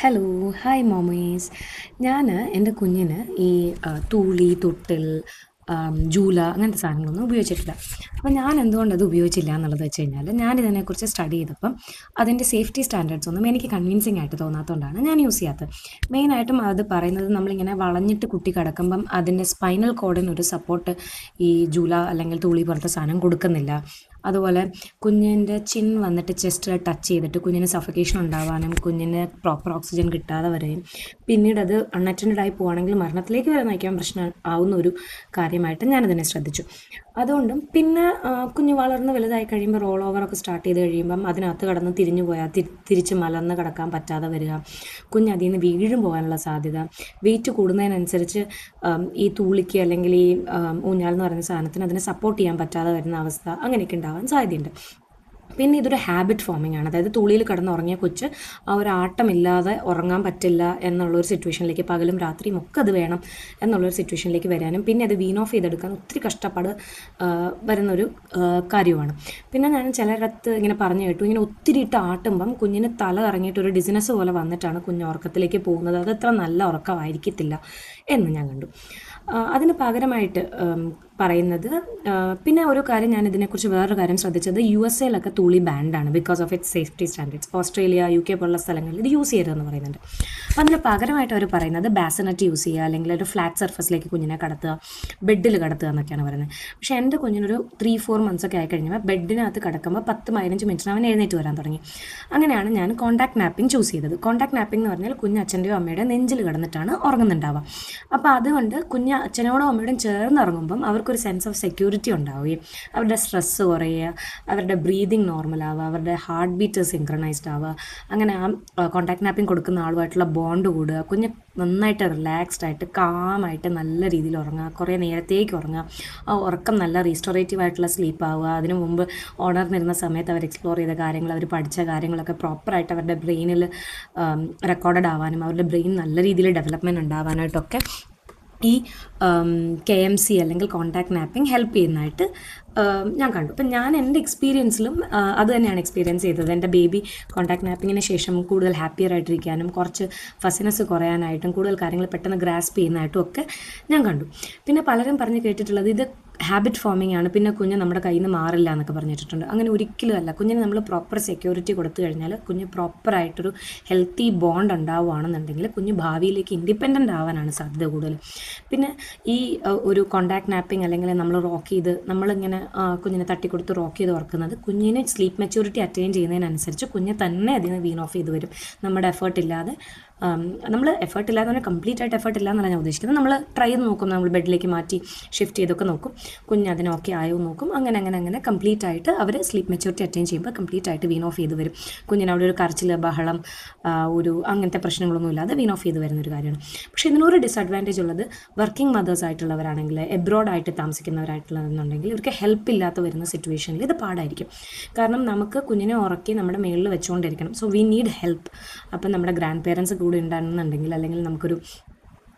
Hello, hi മോമീസ്. ഞാൻ എൻ്റെ കുഞ്ഞിന് ഈ തൂളി, തൊട്ടിൽ, ജൂല അങ്ങനത്തെ സാധനങ്ങളൊന്നും ഉപയോഗിച്ചിട്ടില്ല. അപ്പോൾ ഞാൻ എന്തുകൊണ്ട് അത് ഉപയോഗിച്ചില്ല എന്നുള്ളത് വെച്ച് കഴിഞ്ഞാൽ, ഞാനിതിനെക്കുറിച്ച് സ്റ്റഡി ചെയ്തപ്പം അതിൻ്റെ സേഫ്റ്റി സ്റ്റാൻഡേർഡ്സ് ഒന്നും എനിക്ക് കൺവിൻസിംഗ് ആയിട്ട് തോന്നാത്തതുകൊണ്ടാണ് ഞാൻ യൂസ് ചെയ്യാത്തത്. മെയിനായിട്ടും അത് പറയുന്നത് നമ്മളിങ്ങനെ വളഞ്ഞിട്ട് കുട്ടി കിടക്കുമ്പം അതിൻ്റെ സ്പൈനൽ കോഡിനൊരു സപ്പോർട്ട് ഈ ജൂല അല്ലെങ്കിൽ തൂളി പോലത്തെ സാധനം കൊടുക്കുന്നില്ല. അതുപോലെ കുഞ്ഞിൻ്റെ ചിൻ വന്നിട്ട് ചെസ്റ്റ് ടച്ച് ചെയ്തിട്ട് കുഞ്ഞിന് സഫക്കേഷൻ ഉണ്ടാവാനും കുഞ്ഞിന് പ്രോപ്പർ ഓക്സിജൻ കിട്ടാതെ വരെയും പിന്നീട് അത് അൺഅറ്റൻഡ് ആയി പോവുകയാണെങ്കിൽ മരണത്തിലേക്ക് വരെ നയിക്കാൻ പ്രശ്നം ആവുന്ന ഒരു കാര്യമായിട്ട് ഞാനതിനെ ശ്രദ്ധിച്ചു. അതുകൊണ്ടും പിന്നെ കുഞ്ഞ് വളർന്ന് വലുതായി കഴിയുമ്പോൾ റോൾ ഓവറൊക്കെ സ്റ്റാർട്ട് ചെയ്ത് കഴിയുമ്പം അതിനകത്ത് കടന്ന് തിരിഞ്ഞു പോയാൽ തിരിച്ച് മലർന്ന് കിടക്കാൻ പറ്റാതെ വരിക, കുഞ്ഞ് അതിൽ നിന്ന് വീഴും പോകാനുള്ള സാധ്യത, വെയിറ്റ് കൂടുന്നതിനനുസരിച്ച് ഈ തൂളിക്ക് അല്ലെങ്കിൽ ഈ ഊഞ്ഞാൽ എന്ന് പറയുന്ന സാധനത്തിന് അതിനെ സപ്പോർട്ട് ചെയ്യാൻ പറ്റാതെ വരുന്ന അവസ്ഥ അങ്ങനെയൊക്കെ ഉണ്ടാവാൻ സാധ്യതയുണ്ട്. പിന്നെ ഇതൊരു ഹാബിറ്റ് ഫോമിംഗ് ആണ്. അതായത് തുള്ളിയിൽ കിടന്ന് ഉറങ്ങിയ കൊച്ച് ആ ഒരു ആട്ടമില്ലാതെ ഉറങ്ങാൻ പറ്റില്ല എന്നുള്ളൊരു സിറ്റുവേഷനിലേക്ക്, പകലും രാത്രിയും ഒക്കെ അത് വേണം എന്നുള്ളൊരു സിറ്റുവേഷനിലേക്ക് വരാനും പിന്നെ അത് വീൻ ഓഫ് ചെയ്തെടുക്കാൻ ഒത്തിരി കഷ്ടപ്പാട് വരുന്നൊരു കാര്യമാണ്. പിന്നെ ഞാൻ ചിലയിടത്ത് ഇങ്ങനെ പറഞ്ഞു കേട്ടു, ഇങ്ങനെ ഒത്തിരി ഇട്ട് ആട്ടുമ്പം കുഞ്ഞിന് തല ഇറങ്ങിയിട്ട് ഒരു ഡിസിനസ് പോലെ വന്നിട്ടാണ് കുഞ്ഞ് ഉറക്കത്തിലേക്ക് പോകുന്നത്, അത് അത്ര നല്ല ഉറക്കമായിരിക്കത്തില്ല എന്ന് ഞാൻ കണ്ടു. അതിന് പകരമായിട്ട് പറയുന്നത്, പിന്നെ ഒരു കാര്യം ഞാൻ ഇതിനെക്കുറിച്ച് വേറൊരു കാര്യം ശ്രദ്ധിച്ചത്, USA തൂളി ബാൻഡാണ് because of its safety standards. Australia, UK പോലുള്ള സ്ഥലങ്ങളിൽ ഇത് യൂസ് ചെയ്യരുതെന്ന് പറയുന്നുണ്ട്. അപ്പോൾ അതിന് പകരമായിട്ട് അവർ പറയുന്നത് ബാസിനറ്റ് യൂസ് ചെയ്യുക, അല്ലെങ്കിൽ ഒരു ഫ്ലാറ്റ് സർഫസിലേക്ക് കുഞ്ഞിനെ കടത്തുക, ബെഡിൽ കടത്തുക എന്നൊക്കെയാണ് പറയുന്നത്. പക്ഷേ എൻ്റെ കുഞ്ഞിനൊരു 3-4 months ഒക്കെ ആയിക്കഴിഞ്ഞപ്പോൾ ബെഡിനകത്ത് കിടക്കുമ്പോൾ 10-15 മിനിറ്റിന് അവൻ എഴുന്നേറ്റ് വരാൻ തുടങ്ങി. അങ്ങനെയാണ് ഞാൻ കോൺടാക്ട് നാപ്പിംഗ് ചൂസ് ചെയ്തത്. കോൺടാക്ട് നാപ്പിംഗ് എന്ന് പറഞ്ഞാൽ കുഞ്ഞ് അച്ഛൻ്റെയോ അമ്മയുടെ നെഞ്ചിൽ കിടന്നിട്ടാണ് ഉറങ്ങുന്നുണ്ടാവുക. അപ്പോൾ അതുകൊണ്ട് കുഞ്ഞ് അച്ഛനോടും അമ്മയോടും ചേർന്ന് ഉറങ്ങുമ്പം അവർക്കൊരു സെൻസ് ഓഫ് സെക്യൂരിറ്റി ഉണ്ടാവുകയും അവരുടെ സ്ട്രെസ്സ് കുറയുക, അവരുടെ ബ്രീതിങ് നോർമലാവുക, അവരുടെ ഹാർട്ട് ബീറ്റ് സിങ്ക്രണൈസ്ഡ് ആവുക, അങ്ങനെ ആ കോൺടാക്ട് നാപ്പിംഗ് കൊടുക്കുന്ന ആളുമായിട്ടുള്ള ബോണ്ട് കൂടുക, കുഞ്ഞ് നന്നായിട്ട് റിലാക്സ്ഡ് ആയിട്ട് കാമായിട്ട് നല്ല രീതിയിൽ ഉറങ്ങുക, കുറേ നേരത്തേക്ക് ഉറങ്ങുക, ആ ഉറക്കം നല്ല റീസ്റ്റോറേറ്റീവ് ആയിട്ടുള്ള സ്ലീപ്പ് ആവുക. അതിനു മുമ്പ് ഉണർന്നിരുന്ന സമയത്ത് അവർ എക്സ്പ്ലോർ ചെയ്ത കാര്യങ്ങൾ, അവർ പഠിച്ച കാര്യങ്ങളൊക്കെ പ്രോപ്പറായിട്ട് അവരുടെ ബ്രെയിനിൽ റെക്കോർഡഡ് ആവാനും അവരുടെ ബ്രെയിൻ നല്ല രീതിയിൽ ഡെവലപ്മെൻറ്റ് ഉണ്ടാവാനായിട്ടൊക്കെ ഈ KMC അല്ലെങ്കിൽ കോൺടാക്ട് നാപ്പിംഗ് ഹെൽപ്പ് ചെയ്യുന്നതായിട്ട് ഞാൻ കണ്ടു. അപ്പം ഞാൻ എൻ്റെ എക്സ്പീരിയൻസിലും അത് തന്നെയാണ് എക്സ്പീരിയൻസ് ചെയ്തത്. എൻ്റെ ബേബി കോൺടാക്ട് നാപ്പിങ്ങിന് ശേഷം കൂടുതൽ ഹാപ്പിയർ ആയിട്ടിരിക്കാനും കുറച്ച് ഫസിനെസ് കുറയാനായിട്ടും കൂടുതൽ കാര്യങ്ങൾ പെട്ടെന്ന് ഗ്രാസ്പ് ചെയ്യുന്നതായിട്ടും ഒക്കെ ഞാൻ കണ്ടു. പിന്നെ പലരും പറഞ്ഞ് കേട്ടിട്ടുള്ളത് ഇത് ഹാബിറ്റ് ഫോമിംഗ് ആണ്, പിന്നെ കുഞ്ഞ് നമ്മുടെ കയ്യിൽ നിന്ന് മാറില്ല എന്നൊക്കെ പറഞ്ഞിട്ടുണ്ട്. അങ്ങനെ ഒരിക്കലും അല്ല. കുഞ്ഞിന് നമ്മൾ പ്രോപ്പർ സെക്യൂരിറ്റി കൊടുത്തു കഴിഞ്ഞാൽ കുഞ്ഞ് പ്രോപ്പറായിട്ടൊരു ഹെൽത്തി ബോണ്ട് ഉണ്ടാവുകയാണെന്നുണ്ടെങ്കിൽ കുഞ്ഞ് ഭാവിയിലേക്ക് ഇൻഡിപെൻഡൻ്റ് ആവാനാണ് സാധ്യത കൂടുതൽ. പിന്നെ ഈ ഒരു കോൺടാക്ട് നാപ്പിംഗ് അല്ലെങ്കിൽ നമ്മൾ റോക്ക് ചെയ്ത് നമ്മളിങ്ങനെ കുഞ്ഞിനെ തട്ടിക്കൊടുത്ത് റോക്ക് ചെയ്ത് ഉറക്കുന്നത് കുഞ്ഞിന് സ്ലീപ്പ് മെച്യൂരിറ്റി അറ്റൈൻ ചെയ്യുന്നതിനനുസരിച്ച് കുഞ്ഞ് തന്നെ അതിൽ നിന്ന് വീൻ ഓഫ് ചെയ്ത് വരും. നമ്മുടെ എഫേർട്ട് ഇല്ലാതെ നമ്മൾ എഫേർട്ട് ഇല്ലാതെ തന്നെ കംപ്ലീറ്റ് ആയിട്ട് എഫേർട്ട് ഇല്ല എന്നല്ല ഞാൻ ഉദ്ദേശിക്കുന്നത്. നമ്മൾ ട്രൈ ചെയ്ത് നോക്കും, നമ്മൾ ബെഡിലേക്ക് മാറ്റി ഷിഫ്റ്റ് ചെയ്തൊക്കെ നോക്കും, കുഞ്ഞ് അതിന് ഓക്കെ ആയോ നോക്കും. അങ്ങനെ കംപ്ലീറ്റ് ആയിട്ട് അവർ സ്ലീപ്പ് മെച്യൂരിറ്റി അറ്റൈൻ ചെയ്യുമ്പോൾ കംപ്ലീറ്റ് ആയിട്ട് വീൻ ഓഫ് ചെയ്ത് വരും. കുഞ്ഞിന് അവിടെ ഒരു കരച്ചിൽ, ബഹളം, ഒരു അങ്ങനത്തെ പ്രശ്നങ്ങളൊന്നും ഇല്ലാതെ വീൻ ഓഫ് ചെയ്ത് വരുന്നൊരു കാര്യമാണ്. പക്ഷേ ഇതിനൊരു ഡിസഡ്വാൻറ്റേജ് ഉള്ളത്, വർക്കിംഗ് മദേഴ്സ് ആയിട്ടുള്ളവരാണെങ്കിൽ, എബ്രോഡായിട്ട് താമസിക്കുന്നവരായിട്ടുള്ളതെന്നുണ്ടെങ്കിൽ ഇവർക്ക് ഹെൽപ്പ് ഇല്ലാത്ത വരുന്ന സിറ്റുവേഷനിൽ ഇത് പാടായിരിക്കും. കാരണം നമുക്ക് കുഞ്ഞിനെ ഉറക്കി നമ്മുടെ മേളിൽ വെച്ചുകൊണ്ടിരിക്കണം. So we need help. അപ്പം നമ്മുടെ ഗ്രാൻഡ് പേരൻസ് കൂടെ ഉണ്ടാകുന്നുണ്ടെങ്കിൽ, അല്ലെങ്കിൽ നമുക്കൊരു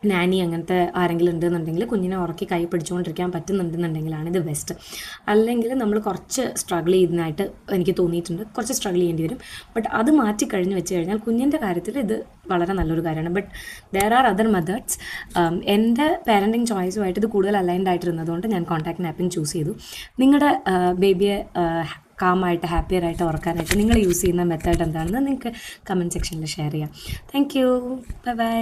നാനി അങ്ങനത്തെ ആരെങ്കിലും ഉണ്ടെന്നുണ്ടെങ്കിൽ കുഞ്ഞിനെ ഉറക്കി കൈ പിടിച്ചുകൊണ്ടിരിക്കാൻ പറ്റുന്നുണ്ടെന്നുണ്ടെങ്കിലാണ് ഇത് ബെസ്റ്റ്. അല്ലെങ്കിൽ നമ്മൾ കുറച്ച് സ്ട്രഗിൾ ചെയ്യുന്നതായിട്ട് എനിക്ക് തോന്നിയിട്ടുണ്ട്. കുറച്ച് സ്ട്രഗിൾ ചെയ്യേണ്ടി വരും. ബട്ട് അത് മാറ്റി കഴിഞ്ഞ് വെച്ച് കഴിഞ്ഞാൽ കുഞ്ഞിൻ്റെ കാര്യത്തിൽ ഇത് വളരെ നല്ലൊരു കാര്യമാണ്. But there are other methods. എൻ്റെ പാരൻറ്റിങ് ചോയ്സുമായിട്ട് ഇത് കൂടുതൽ അലൈൻഡ് ആയിട്ടിരുന്നതുകൊണ്ട് ഞാൻ കോൺടാക്ട് നാപ്പിംഗ് ചൂസ് ചെയ്തു. നിങ്ങളുടെ ബേബിയെ കാമായിട്ട് ഹാപ്പിയറായിട്ട് ഉറക്കാനായിട്ട് നിങ്ങൾ യൂസ് ചെയ്യുന്ന മെത്തേഡ് എന്താണെന്ന് നിങ്ങൾക്ക് കമൻറ്റ് സെക്ഷനിൽ ഷെയർ ചെയ്യാം. Thank you. Bye bye.